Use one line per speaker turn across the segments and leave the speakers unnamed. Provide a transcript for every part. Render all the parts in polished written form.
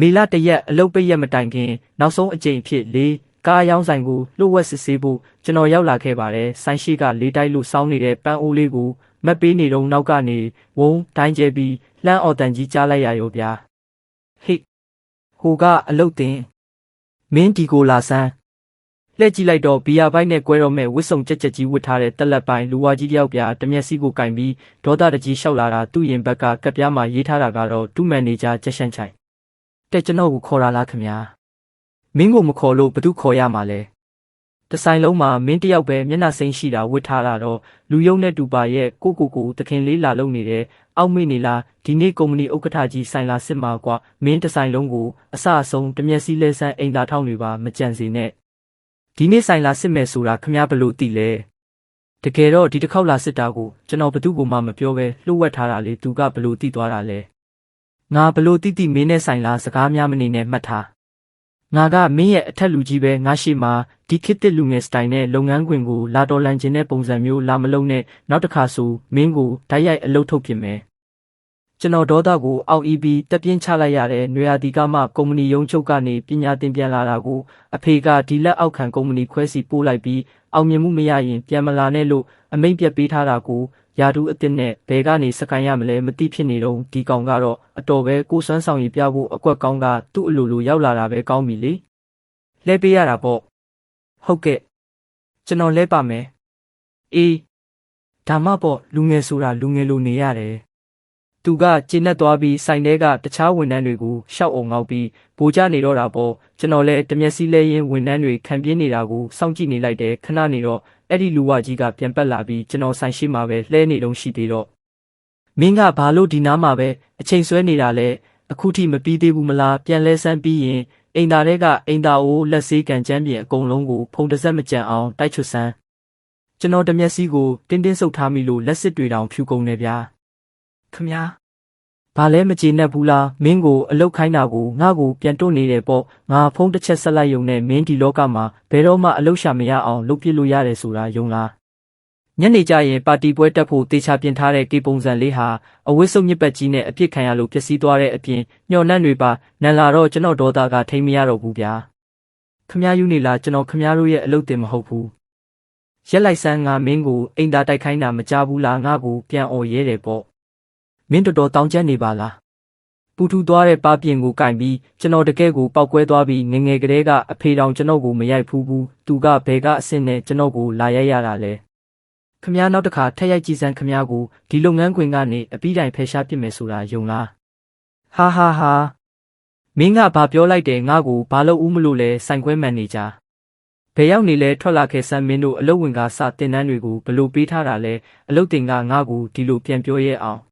မေလတရက်အလုပ်ပိတ်ရက်မတိုင်ခင်နောက်ဆုံးအကြိမ်ဖြစ်လေကားရောင်းဆိုင်ကိုလှုပ်ဝက်စစ်ဆေးဖို့ကျွန်တော်ရောက်လာခဲ့ပါတယ်ဆိုင်ရှိကလေးတိုက်လို့စောင်းနေတဲ့ပန်းအိုးလေးကိုမက်ပေးနေတော့နောက်ကနေဝုန်းတိုင်းကျဲပြီးလှမ်းအော်တန်ကြီးကြားလိုက်ရရောဗျာဟေ့ဟိုကအလုတ်တင်မင်းဒီကိုလာစမ်းလှည့်ကြည့်လိုက်တော့ဘီယာဘိုက်နဲ့ကွဲတော့မဲ့ဝစ်စုံကြက်ကြက်ကြီးဝတ်ထားတဲ့တက်လက်ပိုင်းလူဝါကြီးတယောက်ပြတမျက်စိကိုကင်ပြီးဒေါသတကြီးလျှောက်လာတာသူ့ရင်ဘက်ကကပ်ပြားမှာရေးထားတာကတော့တူးမန်နေဂျာကျက်ရှန်ချိုင်တဲ့ကျွန်တော်ကိုခေါ်လာလားခင်ဗျာမင်းကိုမခေါ်လို့ဘသူခေါ်ရမှာလဲတဆိုင်လုံးမှာမင်းတယောက်ပဲမျက်နှာစိမ်းရှိတာဝတ်ထားတာတော့လူယုံနဲ့တူပါရဲ့ကိုတခင်လေးလာလုံနေတယ်အောက်မေ့နေလားဒီနေ့ကုမ္ပဏီဥက္ကဋ္ဌကြီးဆိုင်လာစစ်မှာကွာမင်းတဆိုင်လုံးကိုအစအဆုံးတမျက်စိလဲဆန်းအိမ်သာထောင်းတွေပါမကြံစေနဲ့ဒီနေ့ဆိုင်လာစစ်မယ်ဆိုတာခမည်းဘလို့သိလဲတကယ်တော့ဒီတစ်ခေါက်လာစစ်တာကိုကျွန်တော်ဘသူ့ကိုမှမပြောပဲလှုပ်ဝက်ထားတာလေသူကဘလို့သိသွားတာလဲငါဘလို့တိမင်းနဲ့ဆိုင်လာစကားများမနေနဲ့မှတ်ထားငါကမင်းရဲ့အထက်လူကြီးပဲငါရှိမှာဒီခေတ်သစ်လူငယ်စတိုင်နဲ့လုပ်ငန်းခွင်ကိုလာတော်လန်ခြင်းတဲ့ပုံစံမျိုးလာမလုံးနဲ့နောက်တစ်ခါဆိုမင်းကိုဓာတ်ရိုက်အလုပ်ထုတ်ပြင်မယ်ကျွန်တော်ဒေါသကိုအောက်အီးပြီးတက်ပြင်းချလိုက်ရတဲ့နွေရာသီကမှကုမ္ပဏီရုံးချုပ်ကနေပညာသင်ပြန်လာတာကိုအဖေကဒီလက်အောက်ခံကုမ္ပဏီခွဲစီပို့လိုက်ပြီးအောင်မြင်မှုမရရင်ပြန်မလာနဲ့လို့အမိန့်ပြတ်ပေးထားတာကိုယာတူးအစ်စ်နဲ့ဘယ်ကနေစကန်ရမလဲမသိဖြစ်နေတော့ဒီကောင်ကတော့အတော်ပဲကိုစွမ်းဆောင်ရည်ပြဖို့အကွက်ကောင်းကသူ့အလိုလိုရောက်လာတာပဲကောင်းပြီလေလဲပေးရတာပေါ့ဟုတ်ကဲ့ကျွန်တော်လဲပါမယ်အေးဒါမှပေါ့လူငယ်ဆိုတာလူငယ်လိုနေရတယ်သူကကျဉ်နဲ့သွားပြီးဆိုင်ထဲကတခြားဝန်ထမ်းတွေကိုရှောက်အောင်ငေါက်ပြီးဗိုလ်ကျနေတော့တာပေါ့ကျွန်တော်လည်းတမျက်စိလဲရင်းဝန်ထမ်းတွေခံပြင်းနေတာကိုစောင့်ကြည့်နေလိုက်တယ်ခဏနေတော့အဲ့ဒီလူဝကြီးကပြန်ပတ်လာပြီးကျွန်တော်ဆိုင်ရှိမှာပဲလှဲနေတော့ရှိသေးတော့မင်းကဘာလို့ဒီနားမှာပဲအချိန်ဆွဲနေတာလဲအခုထိမပြီးသေးဘူးမလားပြန်လဲဆန်းပြီးရင်အိမ်သားတွေကအိမ်သားကိုလက်ဆေးကန်ကျမ်းပြင်အကုန်လုံးကိုဖုံတစ်စက်မကြံအောင်တိုက်ချွတ်ဆန်းကျွန်တော်တမျက်စိကိုတင်းဆုပ်ထားမိလို့လက်စစ်တွေတောင်ဖြူကုန်နေဗျာခမညာဘာလဲမကြေနပ်ဘူးလားမင်းကိုအလုတ်ခိုင်းတာကိုငါ့ကိုပြန်တွန့်နေတယ်ပေါ့ငါဖုန်းတစ်ချက်ဆက်လိုက်ရုံနဲ့မင်းဒီလောကမှာဘယ်တော့မှအလုတ်ရှာမရအောင်လုပ်ပြလို့ရတယ်ဆိုတာယုံလားညနေကျရင်ပါတီပွဲတက်ဖို့တေချာပြင်ထားတဲ့ကေပုံစံလေးဟာအဝတ်စုံညစ်ပတ်ကြီးနဲ့အပြစ်ခံရလို့ပျက်စီးသွားတဲ့အပြင်ညှော်နှံ့တွေပါနန်လာတော့ကျွန်တော်ဒေါသကထိမမရတော့ဘူးဗျာခမယူနေလားကျွန်တော်ခမတို့ရဲ့အလုတ်တင်မဟုတ်ဘူးရက်လိုက်ဆန်းငါမင်းကိုအိမ်သာတိုက်ခိုင်းတာမကြဘူးလားငါကိုပြန်អော်ရဲတယ်ပေါ့မင်းတော်တောင်းကျမ်းနေပါလားပူထူသွားတဲ့ပါပြင်ကိုကင်ပြီးကျွန်တော်တကယ်ကိုပောက်ကွဲသွားပြီးငငယ်ကလေးကအဖေတောင်ကျွန်တော်ကိုမရိုက်ဘူးသူကဘယ်ကအစ်စ်နဲ့ကျွန်တော်ကိုလာရိုက်ရတာလဲခမည်းနောက်တစ်ခါထက်ရိုက်ကြည့်စမ်းခမည်းကိုဒီလုပ်ငန်းခွင်ကနေအပြီးတိုင်ဖယ်ရှားပစ်မယ်ဆိုတာယုံလားဟာမင်းကဘာပြောလိုက်တယ်ငါကိုဘာလို့ဦးမလို့လဲဆိုင်ခွဲမန်နေဂျာဘယ်ရောက်နေလဲထွက်လာခဲ့စမ်းမင်းတို့အလုပ်ဝင်ကစတင်တန်းတွေကိုဘလို့ပေးထားတာလဲအလုပ်တင်ကငါကိုဒီလိုပြန်ပြောရဲအောင်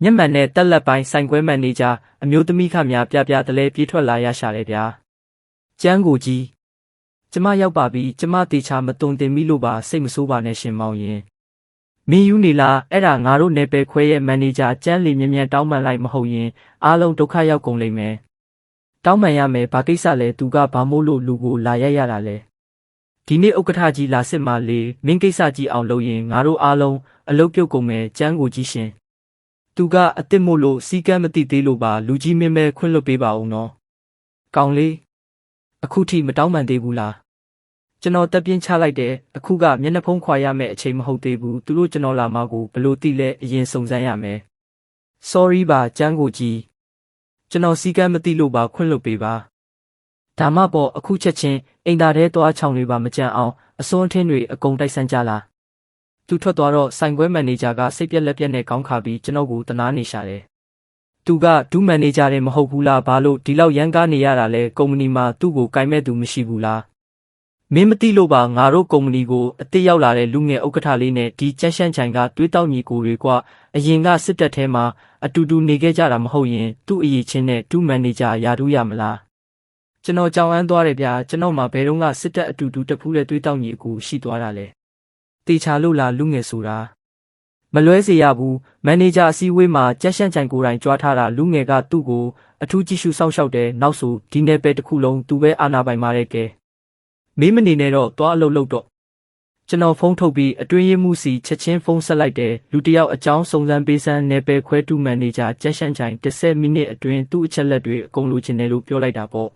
မျက်မှန်နဲ့တက်လက်ပိုင်းဆိုင်ခွဲမန်နေဂျာအမျိုးသမီးခများပြတလဲပြေးထွက်လာရရှာတယ်ဗျာကျန်းကိုကြီးကျမရောက်ပါပြီကျမတေချာမတုံတင်မိလို့ပါစိတ်မဆိုးပါနဲ့ရှင်မောင်ရင်မင်းယူနေလားအဲ့ဒါငါတို့နယ်ပယ်ခွဲရဲ့မန်နေဂျာကျန်းလီမြန်တောင်းပန်လိုက်မဟုတ်ရင်အားလုံးဒုက္ခရောက်ကုန်လိမ့်မယ်တောင်းပန်ရမယ်ဘာကိစ္စလဲသူကဘာမို့လို့လူကိုလာရိုက်ရတာလဲဒီနေ့ဥက္ကဋ္ဌကြီးလာစစ်မှလေမင်းကိစ္စကြီးအောင်လုပ်ရင်ငါတို့အားလုံးအလုပ်ပြုတ်ကုန်မယ်ကျန်းကိုကြီးရှင်သူကအစ်စ်မို့လို့စီကမ်းမသိသေးလို့ပါလူကြီးမင်းပဲခွင့်လွှတ်ပေးပါဦးနော်ကောင်းလေးအခုထိမတောင်းပန်သေးဘူးလားကျွန်တော်တက်ပြင်းချလိုက်တယ်အခုကမျက်နှာဖုံးခွာရမယ့်အချိန်မဟုတ်သေးဘူးသူတို့ကျွန်တော်လာမှကိုဘလို့သိလဲအရင်စုံစမ်းရမယ် sorry ပါကျန်းကိုကြီးကျွန်တော်စီကမ်းမသိလို့ပါခွင့်လွှတ်ပေးပါဒါမှပေါ့အခုချက်ချင်းအိမ်သားထဲသွားချောင်းတွေပါမကြမ်းအောင်အစွန်းအထင်းတွေအကုန်တိုက်ဆန်းကြလားသူထွက်သွားတော့ဆိုင်ခွဲမန်နေဂျာကစိတ်ပြက်လက်ပြက်နဲ့ခေါင်းခါပြီးကျွန်တော်ကိုတနာနေရှာတယ်သူကဒူးမန်နေဂျာတွေမဟုတ်ဘူးလားဘာလို့ဒီလောက်ရန်ကားနေရတာလဲကုမ္ပဏီမှာသူ့ကိုကင်မဲ့သူမရှိဘူးလားမင်းမသိလို့ပါငါတို့ကုမ္ပဏီကိုအစ်စ်ရောက်လာတဲ့လူငယ်ဥက္ကဋ္ဌလေးနဲ့ဒီကျန်းရှမ်းချိုင်ကတွေးတောက်ညီကိုတွေကအရင်ကစစ်တပ်ထဲမှာအတူတူနေခဲ့ကြတာမဟုတ်ရင်သူ့အရေးချင်းနဲ့ဒူးမန်နေဂျာယာတူးရမလားကျွန်တော်ကြောင်အန်းသွားတယ်ဗျာကျွန်တော်မှဘယ်တော့မှစစ်တပ်အတူတူတဖူးတဲ့တွေးတောက်ညီအကူရှိသွားတာလဲတေချာလို့လားလူငယ်ဆိုတာမလွဲစေရဘူးမန်နေဂျာအစည်းအဝေးမှာကျန်းရှမ်းချိုင်ကိုယ်တိုင်ကြွားထားတာလူငယ်ကသူ့ကိုအထူးကြည့်ရှုစောင့်ရှောက်တယ်နောက်ဆိုဒီနယ်ပယ်တစ်ခုလုံးသူပဲအာဏာပိုင်မာတဲ့ကဲမင်းမနေနဲ့တော့သွားအလုပ်လုပ်တော့ ကျွန်တော်ဖုန်းထုတ်ပြီးအတွင်းရေးမှုစီချက်ချင်းဖုန်းဆက်လိုက်တယ်လူတယောက်အကြောင်းစုံစမ်းပေးစမ်းနယ်ပယ်ခွဲတူမန်နေဂျာကျက်ရှန်ချိုင်10မိနစ်အတွင်းသူ့အချက်လက်တွေအကုန်လိုချင်တယ်လို့ပြောလိုက်တာပေါ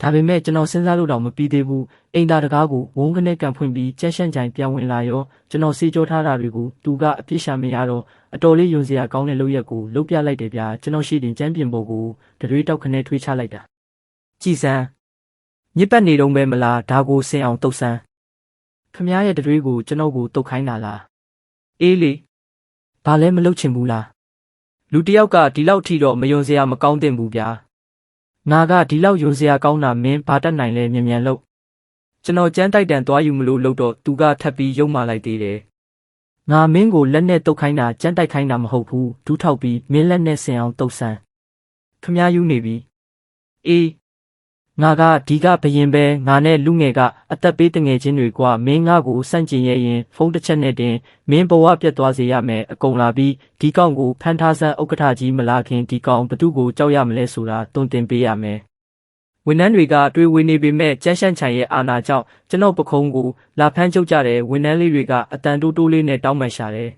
့ဒါပေမဲ့ကျွန်တော်စဉ်းစားလို့တော့မပြီးသေးဘူးအိမ်သားတကားကိုဝုန်းကနေကန်ဖွင့်ပြီးကျက်ရှန်ချိုင်ပြန်ဝင်လာရောကျွန်တော်စီကြောထားတာတွေကိုသူကအပြစ်ရှာမရတော့အတော်လေးယုံစရာကောင်းတဲ့လုပ်ရက်ကိုလုပ်ပြလိုက်တယ်ဗျာကျွန်တော်ရှိတင်ကျမ်းပြင်ပေါ်ကိုတရွေးတောက်ခနဲ့ထွေးချလိုက်တာကြည်စမ်းညစ်ပတ်နေတော့ပဲမလားဒါကိုဆင်အောင်တုတ်ဆန်းခမရဲ့တရွေးကိုကျွန်တော်ကိုတုတ်ခိုင်းတာလားအေးလေဘာလဲမလုပ်ချင်ဘူးလားလူတယောက်ကဒီလောက်ထိတော့မယုံစရာမကောင်းသင့်ဘူးဗျာငါကဒီလောက်ယုံစရာကောင်းတာမင်းဘာတတ်နိုင်လဲမြန်မြန်လုပ်ကျွန်တော်ကြမ်းတိုက်တန်သွားယူမလို့လို့တော့သူကထပ်ပြီးယုံမာလိုက်သေးတယ်ငါမင်းကိုလက်နဲ့တုတ်ခိုင်းတာကြမ်းတိုက်ခိုင်းတာမဟုတ်ဘူးဒူးထောက်ပြီးမင်းလက်နဲ့ဆင်အောင်တုတ်ဆန်းခမယူနေပြီအေးငါကဒီကဘရင်ပဲငါနဲ့လူငယ်ကအသက်ပေးတငယ်ချင်းတွေကွာမင်းငါကိုစန့်ကျင်ရဲ့ရင်ဖုန်းတစ်ချက်နဲ့တင်မင်းဘဝပြတ်သွားစေရမယ်အကုန်လာပြီးဒီကောင်ကိုဖန်ထားစမ်းဥက္ကဋ္ဌကြီးမလာခင်ဒီကောင်ဘသူကိုကြောက်ရမလဲဆိုတာတွင်တင်ပေးရမယ်ဝန်ထမ်းတွေကတွေ့ဝေနေပေမဲ့ကျန်းရှန့်ချိုင်ရဲ့အာဏာကြောင့်ကျွန်တော်ပခုံးကိုလာဖမ်းချုပ်ကြတဲ့ဝန်ထမ်းလေးတွေကအတန်တိုးတိုးလေးနဲ့တောင်းပန်ရှာတယ်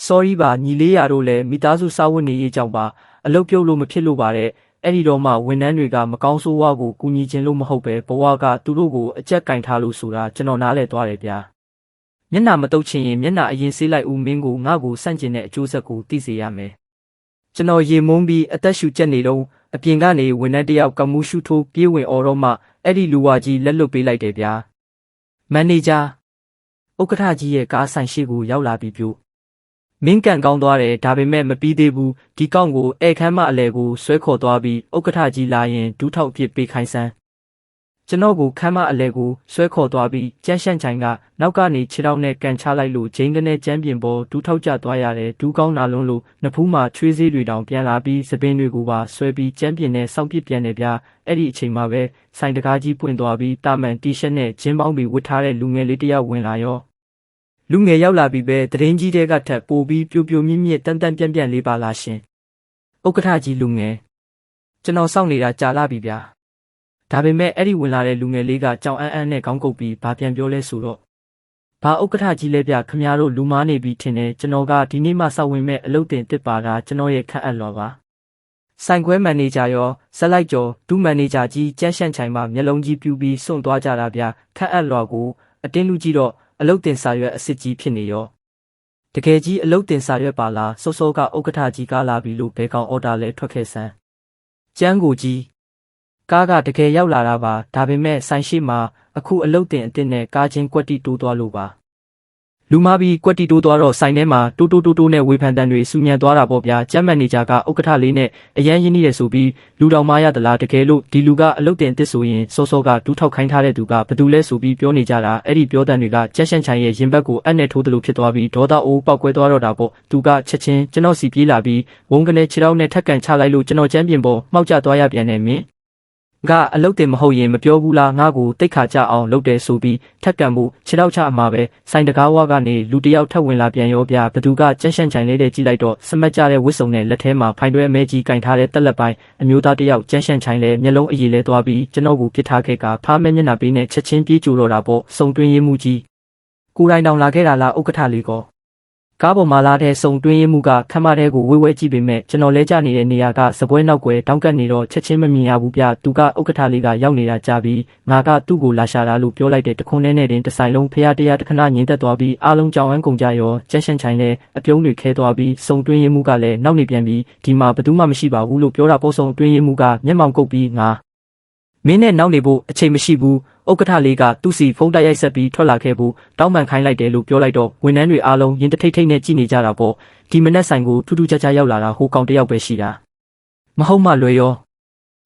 sorry ပါညီလေးရတို့လည်းမိသားစုစာဝတ်နေရေးကြောင့်ပါအလုပ်ပြုတ်လို့မဖြစ်လို့ပါတဲ့အဲ့ဒီတော့မှဝန်ထမ်းတွေကမကောင်းဆိုးဝါးကိုကူညီခြင်းလို့မဟုတ်ပဲဘဝကသူတို့ကိုအကြက်ကင်ထားလို့ဆိုတာကျွန်တော်နားလည်သွားတယ်ဗျာမျက်နှာမတုပ်ချင်ရင်မျက်နှာအရင်ဆေးလိုက်ဦးမင်းကိုငါ့ကိုစန့်ကျင်တဲ့အကျိုးဆက်ကိုသိစေရမယ်ကျွန်တော်ရေမုန်းပြီးအသက်ရှူကျက်နေတော့အပြင်ကနေဝန်ထမ်းတယောက်ကမူးရှုထိုးပြေးဝင်အော်တော့မှအဲ့ဒီလူဝါကြီးလက်လွတ်ပေးလိုက်တယ်ဗျာမန်နေဂျာဥက္ကဋ္ဌကြီးရဲ့ကားဆိုင်ရှိကိုရောက်လာပြီးပြို့မင်းကန်ကောင်းသွားတယ်ဒါပေမဲ့မပြီးသေးဘူးဒီကောင့်ကိုဧခမ်းမအလဲကိုဆွဲခေါ်သွားပြီးဥက္ကဋ္ဌကြီးလာရင်ဒူးထောက်အဖြစ်ပေးခိုင်းစမ်းကျွန်တော်ကိုခမ်းမအလဲကိုဆွဲခေါ်သွားပြီးကျန်းရှန့်ချိုင်ကနောက်ကနေခြေထောက်နဲ့ကန်ချလိုက်လို့ဂျိန်းကနေကျန်းပြင်ပေါ်ဒူးထောက်ကျသွားရတယ်ဒူးကောင်းနာလုံးလို့နဖူးမှာချွေးစေးတွေတောင်ပြန်လာပြီးစပင်းတွေကိုပါဆွဲပြီးကျန်းပြင်နဲ့စောင့်ပစ်ပြန်နေဗျာအဲ့ဒီအချိန်မှာပဲဆိုင်တကားကြီးပွင့်သွားပြီးတာမန်တီရှပ်နဲ့ဂျင်းပေါင်းပြီးဝတ်ထားတဲ့လူငယ်လေးတစ်ယောက်ဝင်လာရောလူငယ်ရောက်လာပြီးပဲတရင်ကြီးတဲကထက်ပိုပြီးပြိုပြိုမြင့်မြင့်တန်တန်ပြန့်ပြန့်လေးပါလာရှင်ဥက္ကဋ္ဌကြီးလူငယ်ကျွန်တော်စောင့်နေတာကြာလာပြီဗျာဒါပေမဲ့အဲ့ဒီဝင်လာတဲ့လူငယ်လေးကကြောင်အန်းနဲ့ခေါင်းကုပ်ပြီးဘာပြန်ပြောလဲဆိုတော့ဘာဥက္ကဋ္ဌကြီးလဲဗျခမရတို့လူမားနေပြီထင်တယ်ကျွန်တော်ကဒီနေ့မှစောင့်ဝင်မဲ့အလုပ်တင်တစ်ပါတာကျွန်တော်ရဲ့ခန့်အပ်လွှာပါဆိုင်ခွဲမန်နေဂျာရောဆက်လိုက်ကျော်ဒုမန်နေဂျာကြီးကျန်းရှန့်ချိုင်မှမျက်လုံးကြီးပြူပြီးစွန့်သွားကြတာဗျခန့်အပ်လွှာကိုအတင်းလူကြီးတော့အလုတ်တင်စာရွက်အစ်စ်ကြီးဖြစ်နေရောတကယ်ကြီးအလုတ်တင်စာရွက်ပါလားစောစောကဥက္ကဋ္ဌကြီးကလာပြီလို့ဘဲကောင်အော်ဒါလဲထွက်ခဲ့စမ်းကျန်းကိုကြီးကားကတကယ်ရောက်လာတာပါဒါပေမဲ့ဆိုင်ရှိမှာအခုအလုတ်တင်အစ်စ်နဲ့ကားချင်းကွက်တီတိုးသွားလို့ပါလူမားပြီးကွက်တီတိုးသွားတော့ဆိုင်ထဲမှာတိုးတိုးနဲ့ဝေဖန်တန်တွေစူညံသွားတာပေါ့ဗျာကျမ်းမန်နေဂျာကဥက္ကဋ္ဌလေးနဲ့အရန်ရင်းနှီးရဆိုပြီးလူတော်မရသလားတကယ်လို့ဒီလူကအလုတ်တင်အစ်စ်ဆိုရင်စောစောကဒူးထောက်ခိုင်းထားတဲ့သူကဘသူလဲဆိုပြီးပြောနေကြတာအဲ့ဒီပြောတန်တွေကကျက်ရှန့်ချိုင်ရဲ့ရင်ဘတ်ကိုအက်နဲ့ထိုးသလိုဖြစ်သွားပြီးဒေါသအိုးပေါက်ကွဲသွားတော့တာပေါ့သူကချက်ချင်းကျွန်တော်စီပြေးလာပြီးဝုန်းကနေခြေထောက်နဲ့ထက်ကန်ချလိုက်လို့ကျွန်တော်ကျမ်းပြင်ပေါ်မှောက်ကျသွားရပြန်တယ်မင်းကအလုတ်တင်မဟုတ်ရင်မပြောဘူးလားငါ့ကိုတိတ်ခါကြအောင်လုပ်တယ်ဆိုပြီးထက်ကန်မှုခြေထောက်ချအမှာပဲဆိုင်တကားဝါကနေလူတယောက်ထပ်ဝင်လာပြန်ရောဗျာဘသူကကျန်းရှန့်ချိုင်လေးတဲ့ကြည့်လိုက်တော့စမတ်ကြတဲ့ဝစ်စုံနဲ့လက်ထဲမှာဖိုင်တွဲမဲကြီးကင်ထားတဲ့တက်လက်ပိုင်းအမျိုးသားတယောက်ကျန်းရှန့်ချိုင်လဲမျက်လုံးအရည်လဲသွားပြီးကျွန်တော်ကိုပြစ်ထားခဲ့ကဖားမဲမျက်နှာပေးနဲ့ချက်ချင်းပြေးကြိုတော့တာပေါ့စုံတွင်းရေးမှုကြီးကိုရိုင်းတောင်လာခဲ့တာလားဥက္ကဋ္ဌလေးကောကားပေါ်မှာလာတဲ့စုံတွင်းရေးမှုကခမ်းမတဲ့ကိုဝဲဝဲကြည့်ပေမဲ့ကျွန်တော်လဲကျနေတဲ့နေရာကစပွဲနောက်ွယ်တောင်းကပ်နေတော့ချက်ချင်းမမြင်ရဘူးဗျသူကဥက္ကဋ္ဌလေးကရောက်နေတာကြာပြီးငါကသူ့ကိုလာရှာတာလို့ပြောလိုက်တဲ့တခွန်းနဲ့တင်တဆိုင်လုံးဖျားတရားတခဏငင်းသက်သွားပြီးအားလုံးကြောင်အန်းကုန်ကြရောကျက်ရှန့်ချိုင်လဲအပြုံးတွေခဲသွားပြီးစုံတွင်းရေးမှုကလည်းနောက်နေပြန်ပြီးဒီမှာဘသူမှမရှိပါဘူးလို့ပြောတာပို့စုံတွင်းရေးမှုကမျက်မှောင်ကုပ်ပြီးငါမင်းနဲ့နောက်နေဖို့အချိန်မရှိဘူးဥက္ကဋ္ဌလေးကသူ့စီဖုန်းတိုက်ရိုက်ဆက်ပြီးထွက်လာခဲ့ဖို့တောင်းပန်ခိုင်းလိုက်တယ်လို့ပြောလိုက်တော့ဝန်ထမ်းတွေအားလုံးရင်တထိတ်ထိတ်နဲ့ကြည့်နေကြတာပေါ့ဒီမနက်ဆိုင်ကိုထူးထူးခြားခြားရောက်လာတာဟိုကောင်တယောက်ပဲရှိတာမဟုတ်မှလွယ်ရော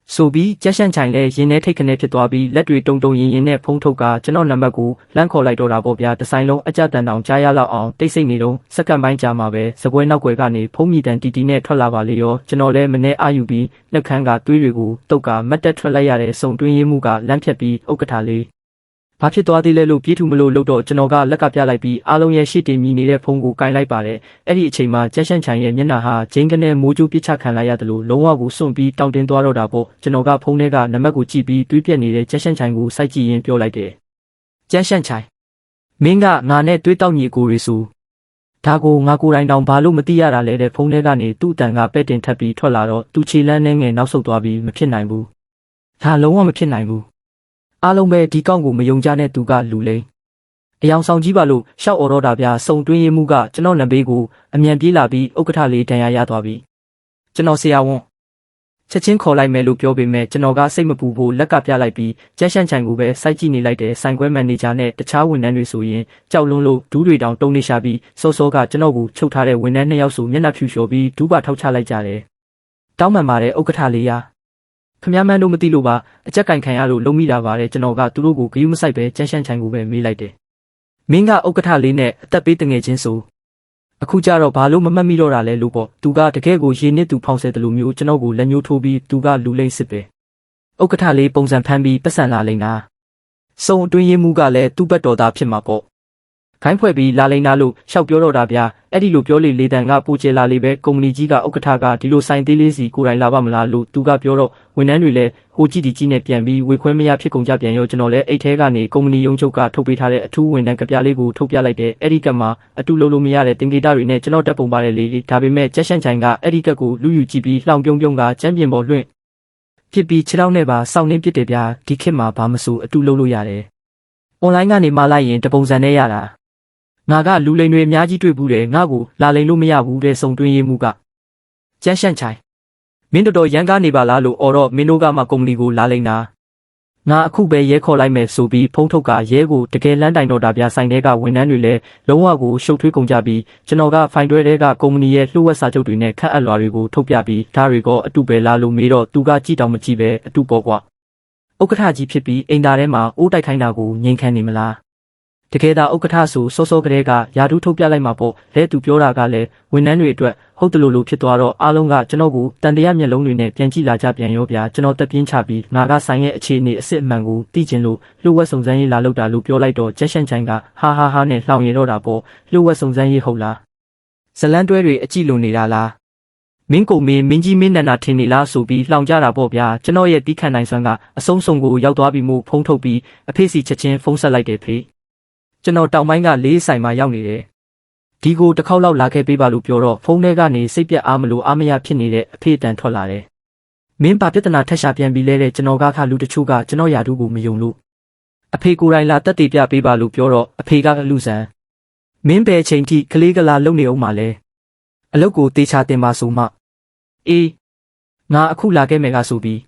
ဆိုပြီးကျက်ရှန့်ချိုင်လဲရင်းနဲ့ထိတ်ခနဲဖြစ်သွားပြီးလက်တွေတုံရင်နဲ့ဖုန်းထုတ်ကကျွန်တော်နံပါတ်ကိုလမ်းခေါ်လိုက်တော့တာပေါ့ဗျာတဆိုင်လုံးအကြတန်တောင်ကြားရလောက်အောင်တိတ်ဆိတ်နေတော့စက္ကန့်ပိုင်းကြာမှာပဲစပွဲနောက်ွယ်ကနေဖုန်းမြည်တန်တီနဲ့ထွက်လာပါလေရောကျွန်တော်လဲမနေအာယူပြီးနှက်ခမ်းကသွေးတွေကိုတုတ်ကမတ်တက်ထွက်လိုက်ရတဲ့စုံတွင်းရေးမှုကလမ်းဖြတ်ပြီးဥက္ကဋ္ဌလေးဘာဖြစ်သွားသေးလဲလို့ပြေးထူမလို့လို့တော့ကျွန်တော်ကလက်ကပြလိုက်ပြီးအားလုံးရဲ့ရှေ့တင်မြည်နေတဲ့ဖုန်းကိုကင်လိုက်ပါတယ်အဲ့ဒီအချိန်မှာကျက်ရှန့်ချိုင်ရဲ့မျက်နှာဟာဂျင်းကနေမိုးကြိုးပစ်ချခံလိုက်ရတယ်လို့လုံးဝကိုစွန့်ပြီးတောင်းတင်းသွားတော့တာပေါ့ကျွန်တော်ကဖုန်းထဲကနံပါတ်ကိုကြည့်ပြီးတွေးပြက်နေတဲ့ကျက်ရှန့်ချိုင်ကိုစိုက်ကြည့်ရင်းပြောလိုက်တယ်ကျက်ရှန့်ချိုင် မင်းကငါနဲ့တွေးတောက်ညီအကိုတွေဆိုဒါကိုငါကိုယ်တိုင်တောင်ဘာလို့မသိရတာလဲတဲ့ဖုန်းထဲကနေသူ့အတန်ကပဲ့တင်ထပ်ပြီးထွက်လာတော့သူခြေလန်းနဲ့ငယ်နောက်ဆုတ်သွားပြီးမဖြစ်နိုင်ဘူးဒါလုံးဝမဖြစ်နိုင်ဘူးအားလုံးပဲဒီကောင့်ကိုမယုံကြနဲ့သူကလူလိမ့်အယောင်ဆောင်ကြီးပါလို့ရှောက်အော်တော့တာဗျာစုံတွင်းရမှုကကျွန်တော်နံပေးကိုအမြန်ပြေးလာပြီးဥက္ကဋ္ဌလေးတန်ရရသွားပြီကျွန်တော်ဆရာဝန်ချက်ချင်းခေါ်လိုက်မယ်လို့ပြောပေမဲ့ကျွန်တော်ကစိတ်မပူဖို့လက်ကပြလိုက်ပြီးကြက်ရှန့်ချိုင်ကိုပဲစိုက်ကြည့်နေလိုက်တယ်ဆိုင်ခွဲမန်နေဂျာနဲ့တခြားဝန်ထမ်းတွေဆိုရင်ကြောက်လွန်းလို့ဒူးတွေတောင်တုံနေရှာပြီးစောစောကကျွန်တော်ကိုချုပ်ထားတဲ့ဝန်ထမ်း2ယောက်ဆိုမျက်နှာဖြူလျှော်ပြီးဒူးပါထောက်ချလိုက်ကြတယ်တောင်းပန်ပါတယ်ဥက္ကဋ္ဌလေးရခမည်းမန်းတို့မသိလို့ပါအကြက်ကင်ခံရလို့လုံးမိတာပါတယ်ကျွန်တော်ကသူတို့ကိုဂယုမဆိုင်ပဲကြက်ရှန့်ချိုင်ကိုပဲမေးလိုက်တယ်မင်းကဥက္ကဋ္ဌလေးနဲ့အသက်ပေးတငယ်ချင်းဆိုအခုကြတော့ဘာလို့မမှတ်မိတော့တာလဲလို့ပေါ့သူကတကယ်ကိုရေနစ်သူဖောင်ဆယ်တယ်လို့မျိုးကျွန်တော်ကိုလက်ညှိုးထိုးပြီးသူကလူလိမ့်စစ်ပဲဥက္ကဋ္ဌလေးပုံစံဖမ်းပြီးပတ်စံလာလိမ့်တာစုံအတွင်းရင်းမှုကလည်းသူ့ဘက်တော်သားဖြစ်မှာပေါ့ခိုင်းဖွဲ့ပြီးလာလိမ့်တာလို့ရှောက်ပြောတော့တာဗျာအဲ့ဒီလိုပြောလေလေတန်ကပူကျလာလေပဲကုမ္ပဏီကြီးကဥက္ကဋ္ဌကဒီလိုဆိုင်သေးလေးစီကိုယ်တိုင်လာပါမလားလို့သူကပြောတော့ဝန်ထမ်းတွေလည်းဟိုကြည့်ဒီကြည့်နဲ့ပြန်ပြီးဝေခွဲမရဖြစ်ကုန်ကြပြန်ရောကျွန်တော်လည်းအိတ်ထဲကနေကုမ္ပဏီရုံးချုပ်ကထုတ်ပေးထားတဲ့အထူးဝန်ထမ်းကပြလေးကိုထုတ်ပြလိုက်တယ်အဲ့ဒီကမှအတူလုံးလို့မရတဲ့တင်ကေတာတွေနဲ့ကျွန်တော်တက်ပုံပါတယ်လေဒါပေမဲ့ကြက်ရှန့်ချိုင်ကအဲ့ဒီကကိုလူယူကြည့်ပြီးလှောင်ပြုံးကကျမ်းပြင်ပေါ်လွင့်ဖြစ်ပြီးခြေထောက်နဲ့ပါစောင့်နေပြစ်တယ်ဗျာဒီခေတ်မှာဘာမဆိုအတူလုံးလို့ရတယ်အွန်လိုင်းကနေမှလိုက်ရင်တပုံစံနဲ့ရတာငါကလူလိမ်တွေအများကြီးတွေ့ဘူးတယ်ငါ့ကိုလာလိမ်လို့မရဘူးတဲ့စုံတွင်းရမှုကကျန်းရှန့်ချိုင်မင်းတော်ရန်ကားနေပါလားလို့အော်တော့မင်းတို့ကမှကုမ္ပဏီကိုလာလိမ်တာငါအခုပဲရဲခေါ်လိုက်မယ်ဆိုပြီးဖုန်းထုတ်ကရဲကိုတကယ်လမ်းတိုင်တော့တာဗျဆိုင်တဲ့ကဝန်ထမ်းတွေလည်းလုံးဝကိုရှုပ်ထွေးကုန်ကြပြီးကျွန်တော်ကဖိုင်တွဲတဲ့ကကုမ္ပဏီရဲ့လှုပ်ဝက်စာချုပ်တွေနဲ့ခန့်အပ်လွာတွေကိုထုတ်ပြပြီးဒါတွေကအတူပဲလာလို့မေးတော့သူကကြည့်တောင်မကြည့်ပဲအတူပေါ့ကွာဥက္ကဋ္ဌကြီးဖြစ်ပြီးအိမ်သားထဲမှာအိုးတိုက်ခိုင်းတာကိုငြိမ်ခံနေမလားတကယ်သာဥက္ကဋ္ဌဆိုစောစောကလေးကယာဒူးထုတ်ပြလိုက်မှာပေါ့လဲသူပြောတာကလည်းဝန်ထမ်းတွေအတွက်ဟုတ်တယ်လို့ဖြစ်သွားတော့အားလုံးကကျွန်တော်ကိုတန်တရားမျက်လုံးတွေနဲ့ပြန်ကြည့်လာကြပြန်ရောဗျာကျွန်တော်တက်ပြင်းချပြီးငါကဆိုင်ရဲ့အခြေအနေအစ်စ်အမှန်ကိုသိကျင်လို့လှုပ်ဝက်စုံစမ်းရေးလာလောက်တာလို့ပြောလိုက်တော့ကြက်ရှန့်ချိုင်ကဟာနဲ့လှောင်ရတော့တာပေါ့လှုပ်ဝက်စုံစမ်းရေးဟုတ်လားဇလန်းတွဲတွေအကြည့်လုံနေတာလားမင်းကိုမင်းကြီးမင်းနန္ဒာထင်နေလားဆိုပြီးလှောင်ကြတာပေါ့ဗျာကျွန်တော်ရဲ့တီးခန့်နိုင်စွမ်းကအဆုံးစုံကိုရောက်သွားပြီမို့ဖုံးထုတ်ပြီးအဖေစီချက်ချင်းဖုံးဆက်လိုက်တယ်ဖေကျွန်တော်တောင်ပိုင်းကလေးဆိုင်မှာရောက်နေတယ်ဒီကိုတစ်ခေါက်လောက်လာခဲ့ပေးပါလို့ပြောတော့ဖုန်းထဲကနေစိတ်ပြတ်အားမလို့အားမရဖြစ်နေတဲ့အဖေတန်ထွက်လာတယ်မင်းပါပြဿနာထက်ရှာပြန်ပြီးလဲတဲ့ကျွန်တော်ကခလူတချို့ကကျွန်တော်ယာတူကိုမယုံလို့အဖေကိုယ်တိုင်လာတက်တည်ပြပေးပါလို့ပြောတော့အဖေကအလူဆန်မင်းပဲအချိန်ထိကလေးကလာလုံနေအောင်ပါလဲအလုပ်ကိုတေချာတင်ပါဆိုမှအေးငါအခုလာခဲ့မယ်ကဆိုပြီး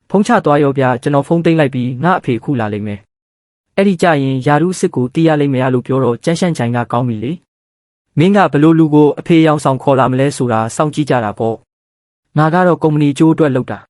ဖုန်းချသွားရောဗျကျွန်တော်ဖုန်းသိမ်းလိုက်ပြီးငါအဖေအခုလာလိမ့်မယ်အဲ့ဒီကြရင်ယာရုစစ်ကိုတီးရလိမ့်မယ်လို့ပြောတော့ကြမ်းရှန့်ချိုင်ကကောင်းပြီလေမင်းကဘလို့လူကိုအဖေရောင်ဆောင်ခေါ်လာမလဲဆိုတာစောင့်ကြည့်ကြတာပေါ့ငါကတော့ကုမ္ပဏီကျိုးအတွက်လုပ်တ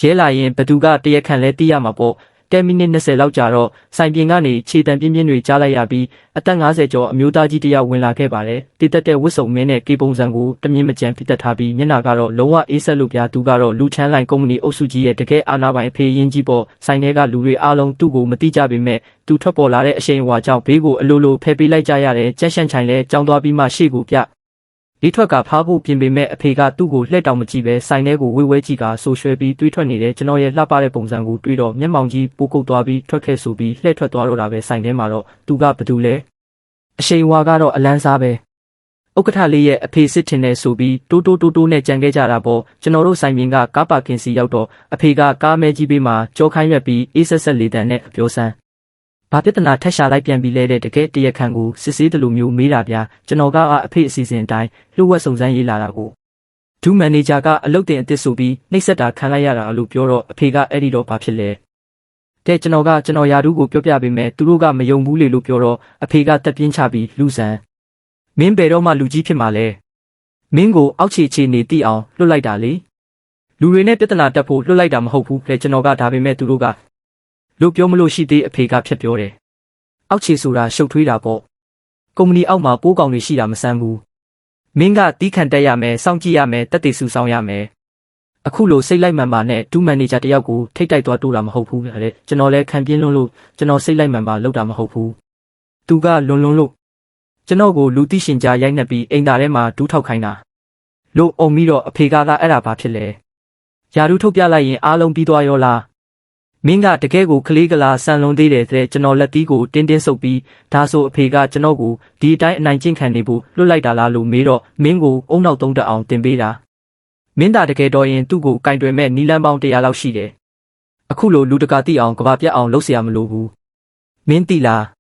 ာရဲလာရင်ဘသူကတရက်ခန့်လဲတီးရမှာပေါ့10မိနစ်20လောက်ကြာတော့ဆိုင်ပြင်ကနေခြေတံပြင်းတွေကြားလိုက်ရပြီးအသက်50ကျော်အမျိုးသားကြီးတယောက်ဝင်လာခဲ့ပါတယ်တည်တက်တဲ့ဝတ်စုံမင်းနဲ့ကေပုံစံကိုတမြင့်မကြံဖိတက်ထားပြီးမျက်နှာကတော့လုံးဝအေးဆက်လို့ပြသူကတော့လူချမ်းလိုင်ကုမ္ပဏီအုပ်စုကြီးရဲ့တကယ်အာဏာပိုင်အဖေရင်းကြီးပေါ့ဆိုင်ထဲကလူတွေအားလုံးသူ့ကိုမသိကြပေမဲ့သူထွက်ပေါ်လာတဲ့အရှိန်အဝါကြောင့်ဘေးကိုအလိုလိုဖယ်ပေးလိုက်ကြရတယ်ကြက်ရှန့်ချိုင်လဲကြောင်းသွားပြီးမှရှေ့ကိုပြဒီထွက်ကဖားဖို့ပြင်ပေမဲ့အဖေကသူ့ကိုလှည့်တောင်မကြည့်ပဲဆိုင်ထဲကိုဝေးကြည့်ကဆိုရွှဲပြီးတွေးထွက်နေတဲ့ကျွန်တော်ရဲ့လှပတဲ့ပုံစံကိုတွေးတော့မျက်မှောင်ကြီးပိုးကုတ်သွားပြီးထွက်ခဲ့ဆိုပြီးလှည့်ထွက်သွားတော့တာပဲဆိုင်ထဲမှာတော့သူကဘသူလဲအရှိန်ဝါကတော့အလန်းစားပဲဥက္ကဋ္ဌလေးရဲ့အဖေစစ်ထင်နေဆိုပြီးတိုးနဲ့ကြံခဲ့ကြတာပေါ့ကျွန်တော်တို့ဆိုင်ပြင်ကကားပါကင်စီရောက်တော့အဖေကကားမဲကြီးပေးမှာကြောခိုင်းရွက်ပြီးအေးဆက်လေတံနဲ့ပြောစမ်းဘာပြဿနာထက်ရှာလိုက်ပြန်ပြီးလဲတဲ့တကယ်တရခန့်ကိုစစ်ဆေးတယ်လို့မျိုးမေးတာဗျာကျွန်တော်ကအဖေအစီအစဉ်အတိုင်းလှုပ်ဝက်စုံစမ်းရေးလာတာကိုဒူးမန်နေဂျာကအလုပ်တင်အစ်စ်ဆိုပြီးနှိပ်စက်တာခံလိုက်ရတာလို့ပြောတော့အဖေကအဲ့ဒီတော့ဘာဖြစ်လဲတဲ့ကျွန်တော်ယာတူးကိုပြောပြပေးမယ်သူတို့ကမယုံဘူးလေလို့ပြောတော့အဖေကတက်ပြင်းချပြီးလူဆန်မင်းဘယ်တော့မှလူကြီးဖြစ်မှာလဲမင်းကိုအောက်ခြေနေတိအောင်လွတ်လိုက်တာလေလူတွေနဲ့ပြဿနာတက်ဖို့လွတ်လိုက်တာမဟုတ်ဘူးတဲ့ကျွန်တော်ကဒါပေမဲ့သူတို့ကလို့ပြောမလို့ရှိသေးအဖေကဖြတ်ပြောတယ်အောက်ခြေဆိုတာရှုပ်ထွေးတာပေါ့ကုမ္ပဏီအောက်မှာပိုးကောင်တွေရှိတာမဆန်းဘူးမင်းကတီးခံတက်ရမယ်စောင့်ကြည့်ရမယ်တက်တည်စုဆောင်ရမယ်အခုလိုစိတ်လိုက်မှန်ပါနဲ့ဒူးမန်နေဂျာတယောက်ကိုထိတ်တိုက်သွားတိုးတာမဟုတ်ဘူးတဲ့ကျွန်တော်လည်းခံပြင်းလွန်းလို့ကျွန်တော်စိတ်လိုက်မှန်ပါလောက်တာမဟုတ်ဘူးသူကလွန်လို့ကျွန်တော်ကိုလူသိရှင်ကြားရိုက်နှက်ပြီးအိမ်သားထဲမှာဒူးထောက်ခိုင်းတာလို့အုံပြီးတော့အဖေကအဲ့ဒါဘာဖြစ်လဲယာဒူးထုတ်ပြလိုက်ရင်အားလုံးပြီးသွားရောလား မင်းကတကယ်ကိုကလေးကလာဆန်လွန်သေးတယ်တဲ့ကျွန်တော်လက်သီးကိုတင်းတင်းဆုပ်ပြီးဒါဆိုအဖေကကျွန်တော်ကိုဒီအတိုင်းအနိုင်ကျင့်ခံနေဖို့လွတ်လိုက်တာလားလို့မေးတော့မင်းကိုအုံနောက်သုံးတက်အောင်တင်ပေးတာမင်းသားတကယ်တော့ရင်သူ့ကိုကင်တွယ်မဲ့နီလန်းပေါင်း100လောက်ရှိတယ်အခုလိုလူတကာသိအောင်ကဘာပြတ်အောင်လုပ်เสียမလိုဘူးမင်းသိလာ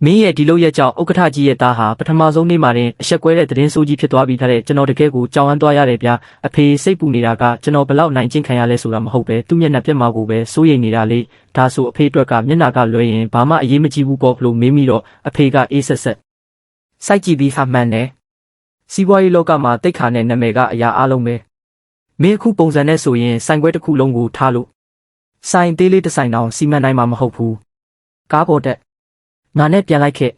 းမင်းရဲ့ဒီလိုရဲ့ကြောင့်ဥက္ကဋ္ဌကြီးရဲ့သားဟာပထမဆုံးနေ့မှာတင်အဆက်ကွဲတဲ့သတင်းဆိုးကြီးဖြစ်သွားပြီးတဲ့ကျွန်တော်တကယ်ကိုကြောင်အမ်းသွားရတယ်ဗျာအဖေစိတ်ပူနေတာကကျွန်တော်ဘလောက်နိုင်ကျင့်ခံရလဲဆိုတာမဟုတ်ပဲသူ့မျက်နှာပြက်မှာကိုပဲစိုးရိမ်နေတာလေဒါဆိုအဖေအတွက်ကမျက်နှာကလွှဲရင်ဘာမှအရေးမကြီးဘူးပေါ့လို့မေးမိတော့အဖေကအေးဆက်ဆက်စိုက်ကြည့်ပြီးဟာမှန်တယ်စီးပွားရေးလောကမှာတိတ်ခါနဲ့နာမည်ကအရာအလုံးပဲမင်းအခုပုံစံနဲ့ဆိုရင်ဆိုင်ခွဲတစ်ခုလုံးကိုထားလို့ဆိုင်သေးလေးတစ်ဆိုင်တောင်စီမံနိုင်မှာမဟုတ်ဘူးကားပေါ်တက်ငါနဲ့ပြန်လိုက်ခဲ့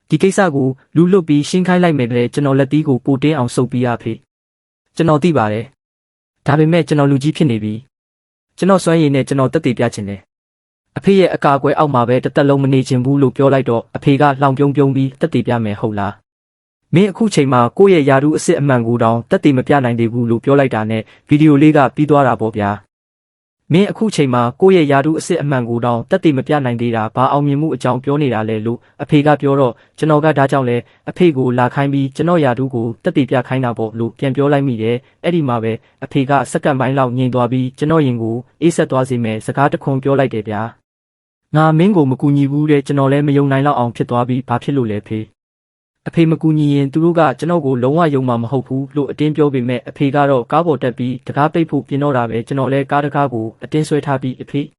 ဒီကိစ္စကိုလူလွတ်ပြီးရှင်းခိုင်းလိုက်မယ်တဲ့ကျွန်တော်လက်သီးကိုပိုတင်းအောင်စုပ်ပြီးရဖေကျွန်တော်သိပါတယ်ဒါပေမဲ့ကျွန်တော်လူကြီးဖြစ်နေပြီကျွန်တော်စွမ်းရည်နဲ့ကျွန်တော်တက်တည်ပြချင်တယ်အဖေရဲ့အကာအကွယ်အောက်မှာပဲတစ်သက်လုံးမနေချင်ဘူးလို့ပြောလိုက်တော့အဖေကလှောင်ပြုံးပြုံးပြီးတက်တည်ပြမယ်ဟုတ်လားမင်းအခုချိန်မှာကိုယ့်ရဲ့ယာရုအစ်စ်အမှန်ကိုတောင်တက်တည်မပြနိုင်သေးဘူးလို့ပြောလိုက်တာနဲ့ဗီဒီယိုလေးကပြီးသွားတာပေါ့ဗျာမင်းအခုချိန်မှာကိုယ့်ရဲ့ယာရုအစ်စ်အမှန်ကိုတောင်တက်တည်မပြနိုင်သေးတာဘာအောင်မြင်မှုအကြောင်းပြောနေတာလဲလို့အဖေကပြောတော့ကျွန်တော်ကဒါကြောင့်လဲအဖေကိုလာခိုင်းပြီးကျွန်တော်ယာရုကိုတက်တည်ပြခိုင်းတာပေါ့လို့ပြန်ပြောလိုက်မိတယ်အဲ့ဒီမှာပဲအဖေကစက္ကန့်ပိုင်းလောက်ငြိမ်သွားပြီးကျွန်တော်ရင်ကိုအေးဆက်သွားစေမယ်စကားတခွန်းပြောလိုက်တယ်ဗျာငါမင်းကိုမကူညီဘူးတဲ့ကျွန်တော်လည်းမယုံနိုင်တော့အောင်ဖြစ်သွားပြီးဘာဖြစ်လို့လဲဖေအဖေမကူညီရင်သူတို့ကကျွန်တော်ကိုလုံးဝယုံမှာမဟုတ်ဘူးလို့အတင်းပြောပေမဲ့အဖေကတော့ကားပေါ်တက်ပြီးတကားပိတ်ဖို့ပြင်တော့တာပဲကျွန်တော်လည်းကားတကားကိုအတင်းဆွဲထားပြီးအဖေ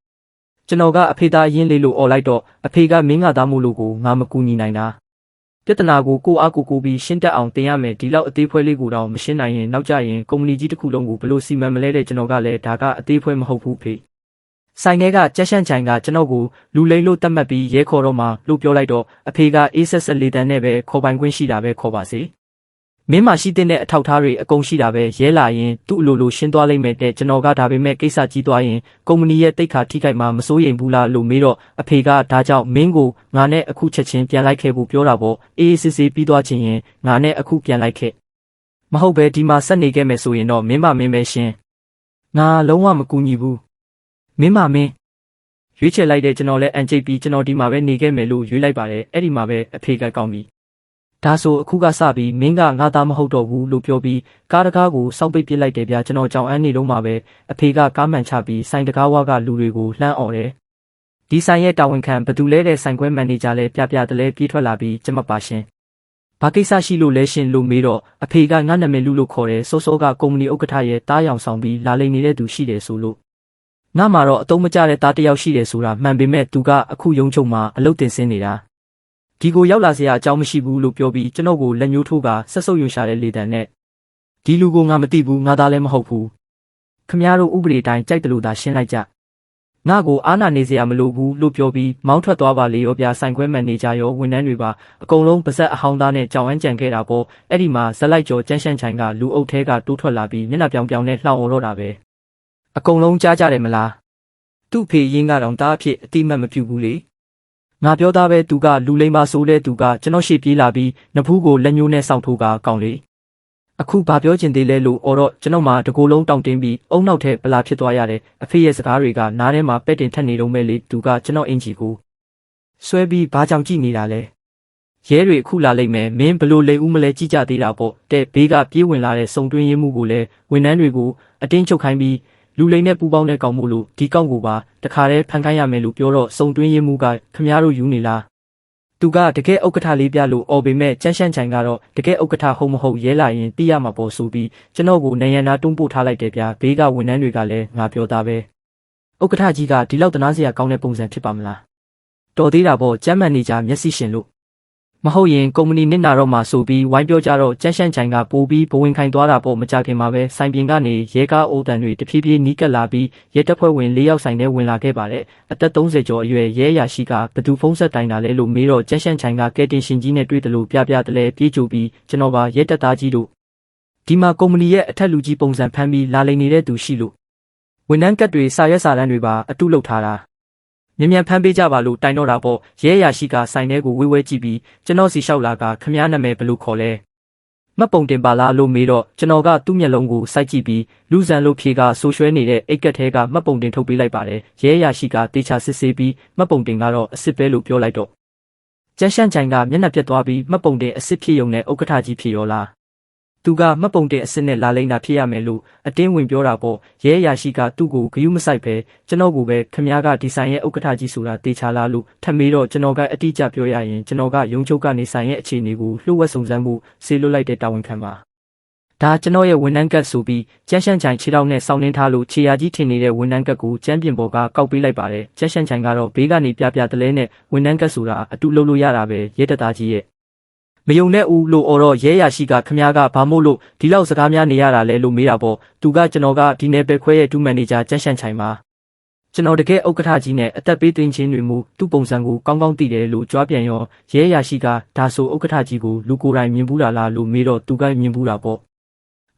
ကျွန်တော်ကအဖေသားရင်းလေးလို့អော်လိုက်တော့အဖေကမင်းကသားမို့လို့ကိုငါမကူညီနိုင်တာပြဿနာကိုကိုအားကိုပြီးရှင်းတက်အောင်တင်ရမယ်ဒီလောက်အသေးဖွဲလေးကိုတော့မရှင်းနိုင်ရင်နောက်ကျရင်ကုမ္ပဏီကြီးတစ်ခုလုံးကိုဘယ်လိုစီမံမလဲတဲ့ကျွန်တော်ကလည်းဒါကအသေးဖွဲမဟုတ်ဘူးဖေဆိုင်ထဲကကြက်ရှန့်ချိုင်ကကျွန်တော်ကိုလူလိမ်လို့တတ်မှတ်ပြီးရဲခေါ်တော့မှလို့ပြောလိုက်တော့အဖေကအေးဆက်ဆက်လေးတန်းနဲ့ပဲခေါ်ပိုင်ခွင့်ရှိတာပဲခေါ်ပါစေမင်းမရှိတဲ့အထောက်ထားတွေအကုန်ရှိတာပဲရဲလာရင်သူ့အလိုလိုရှင်းသွားလိမ့်မယ်တဲ့ကျွန်တော်ကဒါပေမဲ့ကိစ္စကြီးသွားရင်ကုမ္ပဏီရဲ့တိတ်ခါထိခိုက်မှာမစိုးရိမ်ဘူးလားလို့မေးတော့အဖေကဒါကြောင့်မင်းကိုငါနဲ့အခုချက်ချင်းပြန်လိုက်ခဲ့ဖို့ပြောတာပေါ့အေးစစ်စစ်ပြီးသွားချင်းရင်ငါနဲ့အခုပြန်လိုက်ခဲ့မဟုတ်ပဲဒီမှာဆက်နေခဲ့မယ်ဆိုရင်တော့မင်းမပဲရှင်းငါလုံးဝမကူညီဘူးမင်းရွေးချယ်လိုက်တဲ့ကျွန်တော်လည်းအန်ကျိတ်ပြီးကျွန်တော်ဒီမှာပဲနေခဲ့မယ်လို့ရွေးလိုက်ပါတယ်အဲ့ဒီမှာပဲအဖေကကောင်းပြီဒါဆိုအခုကစပြီးမင်းကငါသားမဟုတ်တော့ဘူးလို့ပြောပြီးကားတကားကိုစောက်ပိတ်ပစ်လိုက်တယ်ဗျာကျွန်တော်ကြောင်အန်းနေတော့မှပဲအဖေကကားမှန်ချပြီးဆိုင်တကားဝါကလူတွေကိုလှမ်းអော်တယ်ဒီဆိုင်ရဲ့တာဝန်ခံဘသူလဲတဲ့ဆိုင်ခွဲမန်နေဂျာလဲပြတလဲပြေးထွက်လာပြီးကျမပါရှင်ဘာကိစ္စရှိလို့လဲရှင်လို့မေးတော့အဖေကငါနာမည်လူလို့ခေါ်တယ်စောကကုမ္ပဏီဥက္ကဋ္ဌရဲ့တားရောင်ဆောင်ပြီးလာလိမ့်နေတဲ့သူရှိတယ်ဆိုလို့ငါမှာတော့အတုံးမကျတဲ့သားတစ်ယောက်ရှိတယ်ဆိုတာမှန်ပေမဲ့သူကအခုရုံချုပ်မှာအလုပ်တင်ဆင်းနေတာဒီကိုရောက်လာစရာအကြောင်းမရှိဘူးလို့ပြောပြီးကျွန်တော်ကိုလက်ညှိုးထိုးကဆက်ဆုပ်ယွန်ရှာတဲ့လေတံနဲ့ဒီလူကိုငါမသိဘူးငါသားလည်းမဟုတ်ဘူးခမည်းတော်ဥပဒေတိုင်းကြိုက်တယ်လို့သာရှင်းလိုက်ကြငါကိုအားနာနေစရာမလိုဘူးလို့ပြောပြီးမောင်းထွက်သွားပါလေရောဗျာဆိုင်ခွဲမန်နေဂျာရောဝန်ထမ်းတွေပါအကုန်လုံးပါဇက်အဟောင်းသားနဲ့ကြောင်အန်းကြံခဲ့တာပေါ့အဲ့ဒီမှာဇက်လိုက်ကျော်ကျန်းရှန့်ချိုင်ကလူအုပ်ထဲကတိုးထွက်လာပြီးမျက်နှာပြောင်နဲ့လှောင်အော်တော့တာပဲအကုန်လုံးကြားကြတယ်မလားသူ့ဖေရင်းကတော့တားအဖြစ်အတိမတ်မပြုတ်ဘူးလေငါပြောသားပဲသူကလူလိမ္မာဆိုးတဲ့သူကကျွန်တော်ရှေ့ပြေးလာပြီးနဖူးကိုလက်ညှိုးနဲ့စောင့်ထိုးကကောင်းလေအခုဘာပြောချင်သေးလဲလို့အော်တော့ကျွန်တော်မှတကိုယ်လုံးတောင့်တင်းပြီးအုံနောက်ထဲပလာဖြစ်သွားရတယ်အဖေရဲ့စကားတွေကနားထဲမှာပဲ့တင်ထက်နေတော့မဲ့လေသူကကျွန်တော်အင်ဂျီကိုဆွဲပြီးဘာကြောင့်ကြည့်နေတာလဲရဲတွေအခုလာလိမ့်မယ်မင်းဘလို့လေဦးမလဲကြည့်ကြသေးတာပေါ့တဲ့ဘေးကပြေးဝင်လာတဲ့စုံတွင်းရင်းမှုကိုလည်းဝန်ထမ်းတွေကိုအတင်းချုပ်ခိုင်းပြီးလူလိမ်နဲ့ပူပေါင်းတဲ့ကောင်မို့လို့ဒီကောင်ကိုပါတခါတည်းဖန်ခိုင်းရမယ်လို့ပြောတော့စုံတွင်းရင်းမှုကခမည်းတော်ယူနေလားသူကတကယ်ဥက္ကဋ္ဌလေးပြလို့អော်ပေမဲ့ကျန်းရှန့်ချိုင်ကတော့တကယ်ဥက္ကဋ္ဌဟုတ်မဟုတ်ရဲလာရင်သိရမှာပေါ့ဆိုပြီးကျွန်တော်ကိုနေရနာတွန်းပို့ထားလိုက်တယ်ဗျာဘေးကဝန်ထမ်းတွေကလည်းငါပြောသားပဲဥက္ကဋ္ဌကြီးကဒီလောက်တနာစရာကောင်းတဲ့ပုံစံဖြစ်ပါမလားတော်သေးတာပေါ့ကျမ်းမန်နေကြမျက်စိရှင်လို့မဟုတ်ရင်ကုမ္ပဏီနစ်နာတော့မှဆိုပြီးဝိုင်းပြောကြတော့ကျန်းရှန့်ချိုင်ကပိုပြီးဘဝင်ခိုင်သွားတာပေါ့မကြခင်မှာပဲဆိုင်ပြင်ကနေရဲကားအိုးတန်တွေတဖြည်းဖြည်းနီးကပ်လာပြီးရဲတပ်ဖွဲ့ဝင်၄ယောက်ဆိုင်ထဲဝင်လာခဲ့ပါတယ်အသက်30ကျော်အရွယ်ရဲအရာရှိကဘသူဖုံးဆက်တိုင်တာလဲလို့မေးတော့ကျန်းရှန့်ချိုင်ကကဲတင်ရှင်ကြီးနဲ့တွေ့တယ်လို့ပြတယ်လဲပြေးကြိုပြီးကျွန်တော်ပါရဲတပ်သားကြီးတို့ဒီမှာကုမ္ပဏီရဲ့အထက်လူကြီးပုံစံဖမ်းပြီးလာလိမ့်နေတဲ့သူရှိလို့ဝန်ထမ်းကတ်တွေစာရွက်စာတမ်းတွေပါအတုလုပ်ထားတာမြန်ဖမ်းပေးကြပါလို့တိုင်တော့တာပေါ့ရဲအရာရှိကဆိုင်ထဲကိုဝဲကြည့်ပြီးကျွန်တော်စီလျှောက်လာကခမည်းနာမည်ဘယ်လိုခေါ်လဲ မှတ်ပုံတင်ပါလားလို့မေးတော့ကျွန်တော်ကသူ့မျက်လုံးကိုစိုက်ကြည့်ပြီးလူဇန်လို့ဖြေကဆိုရွှဲနေတဲ့အိတ်ကက်ထဲကမှတ်ပုံတင်ထုတ်ပေးလိုက်ပါတယ်ရဲအရာရှိကတေချာစစ်ဆေးပြီးမှတ်ပုံတင်ကတော့အစ်စ်ပဲလို့ပြောလိုက်တော့ကျန်းရှန့်ချိုင်ကမျက်နှာပြတ်သွားပြီးမှတ်ပုံတင်အစ်စ်ဖြစ်ုံနဲ့ဥက္ကဋ္ဌကြီးဖြစ်ရောလားသူကမှတ်ပုံတင်အစ်စ်နဲ့လာလိမ့်တာဖြစ်ရမယ်လို့အတင်းဝင်ပြောတာပေါ့ရဲအရာရှိကသူ့ကိုဂယုမဆိုင်ပဲကျွန်တော်ကိုပဲခမ ्या ကဒီဆိုင်ရဲ့ဥက္ကဋ္ဌကြီးဆိုတာတေချာလားလို့ထပ်မေးတော့ကျွန်တော်ကအတိအကျပြောရရင်ကျွန်တော်ကရုံချုပ်ကနေဆိုင်ရဲ့အခြေအနေကိုလှုပ်ဝက်စုံစမ်းမှုဆေးလွတ်လိုက်တဲ့တာဝန်ခံပါဒါကျွန်တော်ရဲ့ဝန်ထမ်းကတ်ဆိုပြီးကျန်းရှန့်ချိုင်ခြေထောက်နဲ့စောင်းနှင်းထားလို့ခြေရာကြီးထင်နေတဲ့ဝန်ထမ်းကတ်ကိုကျန်းပြင်ပေါ်ကကောက်ပေးလိုက်ပါတယ်ကျန်းရှန့်ချိုင်ကတော့ဘေးကနေပြတလဲနဲ့ဝန်ထမ်းကတ်ဆိုတာအတူလုပ်လို့ရတာပဲရဲတပ်သားကြီးရဲ့မယုံတဲ့ဦးလို့အော်တော့ရဲရရှိကခမ ्या ကဘာမို့လို့ဒီလောက်စကားများနေရတာလဲလို့မေးတာပေါ့သူကကျွန်တော်ကဒီနယ်ပယ်ခွဲရဲ့ဒုမန်နေဂျာကျန်းရှန့်ချိုင်ပါကျွန်တော်တကယ်ဥက္ကဋ္ဌကြီးနဲ့အသက်ပေးသွင်းခြင်းတွေမူသူ့ပုံစံကိုကောင်းကောင်းသိတယ်လို့ကြွားပြန်ရောရဲရရှိကဒါဆိုဥက္ကဋ္ဌကြီးကိုလူကိုယ်တိုင်မြင်ဘူးလားလို့မေးတော့သူကမြင်ဘူးတာပေါ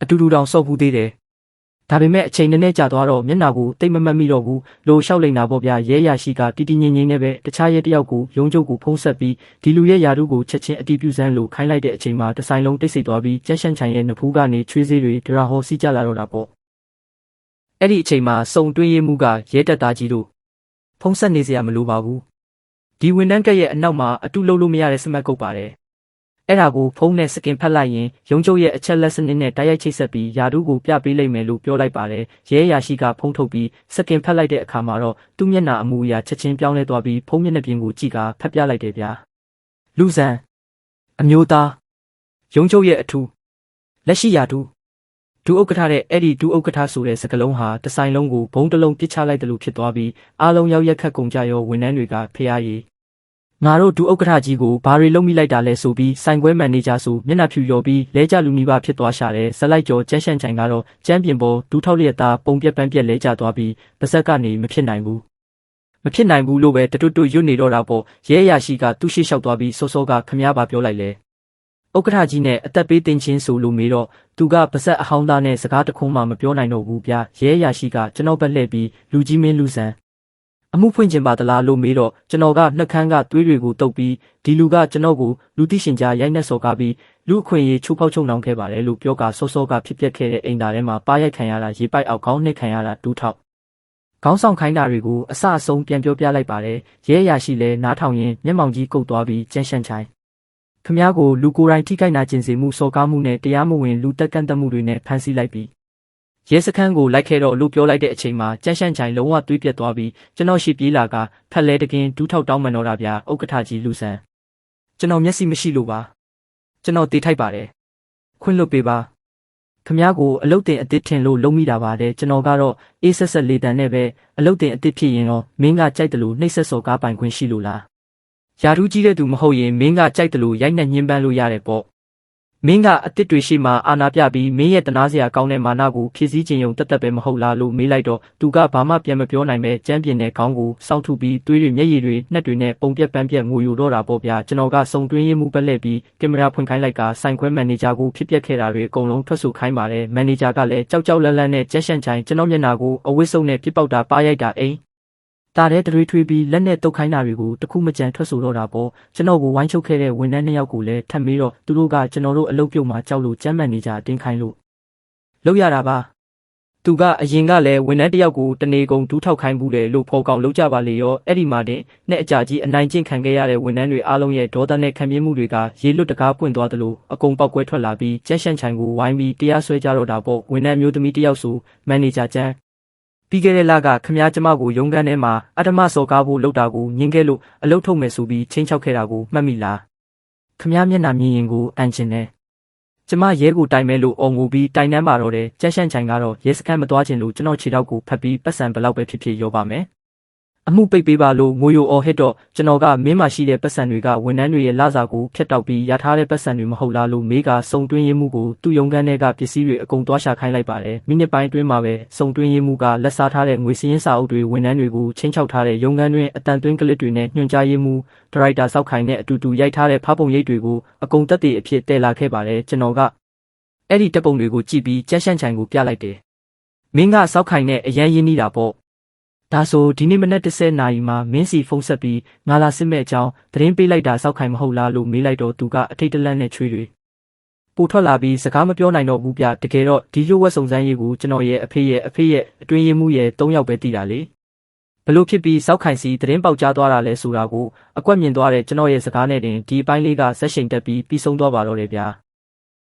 ့အတူတူတောင်စော့ဘူးသေးတယ်ဒါပေမဲ့အချိန်နဲ့ကြာသွားတော့မျက်နှာကိုတိတ်မမတ်မိတော့ဘူးလို့ရှောက်လိန်တာပေါ့ဗျာရဲရရှိကတီတီငင်ငင်နဲ့ပဲတခြားရဲတယောက်ကိုရုံးချုပ်ကိုဖုံးဆက်ပြီးဒီလူရဲ့ယာတုကိုချက်ချင်းအတီးပြူစမ်းလို့ခိုင်းလိုက်တဲ့အချိန်မှာတဆိုင်လုံးတိတ်ဆိတ်သွားပြီးကျက်ရှန့်ချိုင်ရဲ့နဖူးကနေချွေးစေးတွေဒရာဟောစီးကြလာတော့တာပေါ့အဲ့ဒီအချိန်မှာစုံတွင်းရေးမှုကရဲတပ်သားကြီးတို့ဖုံးဆက်နေစရာမလိုပါဘူးဒီဝန်ထမ်းကရဲ့အနောက်မှာအတူလုံးလို့မရတဲ့စမတ်ကုတ်ပါတယ်အဲ့ဒါကိုဖုန်းနဲ့စကင်ဖတ်လိုက်ရင်ရုံချုပ်ရဲ့အချက်လက်စနစ်နဲ့တိုက်ရိုက်ချိတ်ဆက်ပြီးယာတုကိုပြပေးလိုက်မယ်လို့ပြောလိုက်ပါတယ်ရဲအရာရှိကဖုန်းထုတ်ပြီးစကင်ဖတ်လိုက်တဲ့အခါမှာတော့သူ့မျက်နှာအမူအရာချက်ချင်းပြောင်းလဲသွားပြီးဖုန်းမျက်နှာပြင်ကိုကြည့်ကဖတ်ပြလိုက်တယ်ဗျာလူဇန်အမျိုးသားရုံချုပ်ရဲ့အထူးလက်ရှိယာတုဒုဥက္ကဋ္ဌတဲ့အဲ့ဒီဒုဥက္ကဋ္ဌဆိုတဲ့စကားလုံးဟာတဆိုင်လုံးကိုဘုံတစ်လုံးပစ်ချလိုက်တယ်လို့ဖြစ်သွားပြီးအားလုံးရောက်ရက်ခတ်ကုန်ကြရောဝန်ထမ်းတွေကဖျားရည်ငါတို့ဒုဥက္ကဋ္ဌကြီးကိုဘာတွေလုပ်မိလိုက်တာလဲဆိုပြီးဆိုင်ခွဲမန်နေဂျာဆိုမျက်နှာဖြူရော်ပြီးလဲကျလူနီးပါးဖြစ်သွားရှာတယ်ဇက်လိုက်ကျော်ကျန်းရှန့်ချိုင်ကတော့ကျန်းပြင်ပေါ်ဒူးထောက်လျက်သားပုံပြက်ပန်းပြက်လဲကျသွားပြီးပါဇက်ကနေမဖြစ်နိုင်ဘူးလို့ပဲတွတ်ရွတ်နေတော့တာပေါ့ရဲအရာရှိကသူ့ရှေ့လျှောက်သွားပြီးစောကခမ ्या ပါပြောလိုက်လေဥက္ကဋ္ဌကြီးနဲ့အသက်ပေးတင်ချင်းဆိုလို့မေးတော့သူကပါဇက်အဟောင်းသားနဲ့စကားတခုမှမပြောနိုင်တော့ဘူးဗျရဲအရာရှိကကျွန်တော်ဘက်လှည့်ပြီးလူကြီးမင်းလူဆန်အမှုဖွင့်ခြင်းပါတလားလို့မေးတော့ကျွန်တော်ကနှက်ခမ်းကသွေးတွေကိုတုပ်ပြီးဒီလူကကျွန်တော်ကိုလူသိရှင်ကြားရိုက်နှက်စော်ကားပြီးလူအခွင့်အရေးချိုးဖောက်ချုပ်နှောင်ခဲ့ပါတယ်လို့ပြောကစောကဖြစ်ပျက်ခဲ့တဲ့အိမ်သားထဲမှာပါရိုက်ခံရတာရေပိုက်အောက်ခေါင်းနှိပ်ခံရတာတူးထောက်ခေါင်းဆောင်ခိုင်းတာတွေကိုအဆအဆုံးပြန်ပြောပြလိုက်ပါတယ်ရဲအရာရှိလဲနားထောင်ရင်မျက်မှောင်ကြီးကုတ်သွားပြီးကျန်းရှန့်ချိုင်ခမ ्या ကိုလူကိုယ်တိုင်ထိခိုက်နာကျင်စေမှုစော်ကားမှုနဲ့တရားမဝင်လူတက်ကန့်တက်မှုတွေနဲ့ဖမ်းဆီးလိုက်ပြီးရဲစခန်းကိုလိုက်ခဲ့တော့လို့ပြောလိုက်တဲ့အချိန်မှာကျန်းရှန့်ချိုင်လုံးဝတွေးပြတ်သွားပြီးကျွန်တော်ရှိပြေးလာကဖက်လဲတကင်းဒူးထောက်တောင်းပန်တော့တာဗျာဥက္ကဋ္ဌကြီးလူဆန်ကျွန်တော်မျက်စိမရှိလို့ပါကျွန်တော်တေးထိုက်ပါတယ်ခွင့်လွတ်ပေးပါခမ ्या ကိုအလုတ်တင်အစ်စ်ထင်လို့လုံးမိတာပါတယ်ကျွန်တော်ကတော့အေးဆက်ဆက်လေးတန်နဲ့ပဲအလုတ်တင်အစ်စ်ဖြစ်ရင်တော့မင်းကကြိုက်တယ်လို့နှိပ်ဆက်စော်ကားပိုင်ခွင့်ရှိလို့လားယာထူးကြီးတဲ့သူမဟုတ်ရင်မင်းကကြိုက်တယ်လို့ရိုက်နှက်ညှဉ်းပန်းလို့ရတယ်ပေါ့မင်းကအစ်စ်တွေရှိမှအာနာပြပြီးမင်းရဲ့တနာစရာကောင်းတဲ့မာနကိုဖြည့်ဆည်းခြင်းယုံတက်ပဲမဟုတ်လားလို့မေးလိုက်တော့သူကဘာမှပြန်မပြောနိုင်ပဲကြမ်းပြင်းတဲ့ခေါင်းကိုစောင့်ထုပြီးသွေးတွေမျက်ရည်တွေနှက်တွေနဲ့ပုံပြက်ပန်းပြက်ငိုယိုတော့တာပေါ့ဗျာကျွန်တော်ကစုံတွင်းရေးမှုပက်လက်ပြီးကင်မရာဖွင့်ခိုင်းလိုက်ကဆိုင်ခွဲမန်နေဂျာကိုဖြစ်ပျက်ခဲ့တာတွေအကုန်လုံးထွက်ဆိုခိုင်းပါတယ်မန်နေဂျာကလည်းကြောက်လန့်နဲ့ကြက်ရှန့်ချိုင်ကျွန်တော်မျက်နှာကိုအဝတ်စုံနဲ့ပြစ်ပေါက်တာပါရိုက်တာအိမ်တာတဲ့တွေးထွေးပြီးလက်နဲ့တုတ်ခိုင်းတာတွေကိုတခုမကြံထွက်ဆိုတော့တာပေါ့ကျွန်တော်ကိုဝိုင်းချုပ်ခဲ့တဲ့ဝန်ထမ်း2ယောက်ကိုလည်းထပ်မေးတော့သူတို့ကကျွန်တော်တို့အလုပ်ပြုတ်မှာကြောက်လို့ကြမ်းမှန်နေကြတင်းခိုင်းလို့လောက်ရတာပါသူကအရင်ကလည်းဝန်ထမ်း1ယောက်ကိုတနေကုန်ဒူးထောက်ခိုင်းဘူးတယ်လို့ဖော်ကောင်လောက်ကြပါလေရောအဲ့ဒီမှာတင်နဲ့အကြကြီးအနိုင်ကျင့်ခံခဲ့ရတဲ့ဝန်ထမ်းတွေအားလုံးရဲ့ဒေါသနဲ့ခံပြင်းမှုတွေကရေလွတ်တကားပွင့်သွားသလိုအကုန်ပေါက်ကွဲထွက်လာပြီးကျန်းရှန့်ချိုင်ကိုဝိုင်းပြီးတရားစွဲကြတော့တာပေါ့ဝန်ထမ်းမျိုးသမီး1ယောက်ဆိုမန်နေဂျာကျန်းပြီးခဲ့တဲ့လကခမ ्या ကျမကိုရုံးခန်းထဲမှာအဓမ္မစော်ကားဖို့လုပ်တာကိုညှင်းခဲ့လို့အလုပ်ထုတ်မယ်ဆိုပြီးချင်းချောက်ခဲ့တာကိုမှတ်မိလားခမ ्या မျက်နှာမြင်ရင်ကိုအန်ချင်တယ်ကျမရဲကိုတိုင်မဲလို့အော်ငိုပြီးတိုင်နှမ်းပါတော့တယ်ကျန်းရှန့်ချိုင်ကတော့ရဲစခန်းမသွားချင်လို့ကျွန်တော်ခြေထောက်ကိုဖတ်ပြီးပတ်စံဘလောက်ပဲဖြစ်ဖြစ်ရောပါမယ်အမှုပိတ်ပေးပါလို့ငိုယိုအော်ဟစ်တော့ကျွန်တော်ကမင်းမရှိတဲ့ပတ်စံတွေကဝန်ထမ်းတွေရဲ့လစာကိုဖျက်တောက်ပြီးရထားတဲ့ပတ်စံတွေမဟုတ်လားလို့မေးကစုံတွင်းရေးမှုကိုသူ့ရုံးခန်းထဲကပစ္စည်းတွေအကုန်သွားရှာခိုင်းလိုက်ပါတယ်မိနစ်ပိုင်းအတွင်းမှာပဲစုံတွင်းရေးမှုကလက်စားထားတဲ့ငွေစည်းရင်းစာအုပ်တွေဝန်ထမ်းတွေကိုချင်းချောက်ထားတဲ့ရုံးခန်းတွင်အတန်သွင်းကလစ်တွေနဲ့ညွှန်ကြားရေးမှုဒရိုက်တာစောက်ခိုင်နဲ့အတူတူရိုက်ထားတဲ့ဖားပုံရိပ်တွေကိုအကုန်တက်တဲ့အဖြစ်တည်လာခဲ့ပါတယ်ကျွန်တော်ကအဲ့ဒီတပ်ပုံတွေကိုကြည့်ပြီးကျန်းရှန့်ချိုင်ကိုပြလိုက်တယ်မင်းကစောက်ခိုင်နဲ့အရန်ရင်းနေတာပေါ့ဒါဆိုဒီနေ့မနက်10 နာရီမှာမင်းစီဖုန်းဆက်ပြီးငါလာစစ်မဲ့အကြောင်းသတင်းပေးလိုက်တာစောက်ခိုင်မဟုတ်လားလို့မေးလိုက်တော့သူကအထိတ်တလန့်နဲ့ချွေးတွေ ပိုထွက်လာပြီးစကားမပြောနိုင်တော့ဘူးဗျတကယ်တော့ဒီလျှို့ဝှက်စုံစမ်းရေးကိုကျွန်တော်ရဲ့အဖေရဲ့အတွင်းရေးမှုရဲ့၃ယောက်ပဲတည်တာလေဘလို့ဖြစ်ပြီးစောက်ခိုင်စီသတင်းပေါက်ကြားသွားတာလဲဆိုတာကိုအကွက်မြင်သွားတဲ့ကျွန်တော်ရဲ့စကားနဲ့တင်ဒီအပိုင်းလေးကဆက်ရှိန်တက်ပြီးပြီးဆုံးသွားပါတော့တယ်ဗျာ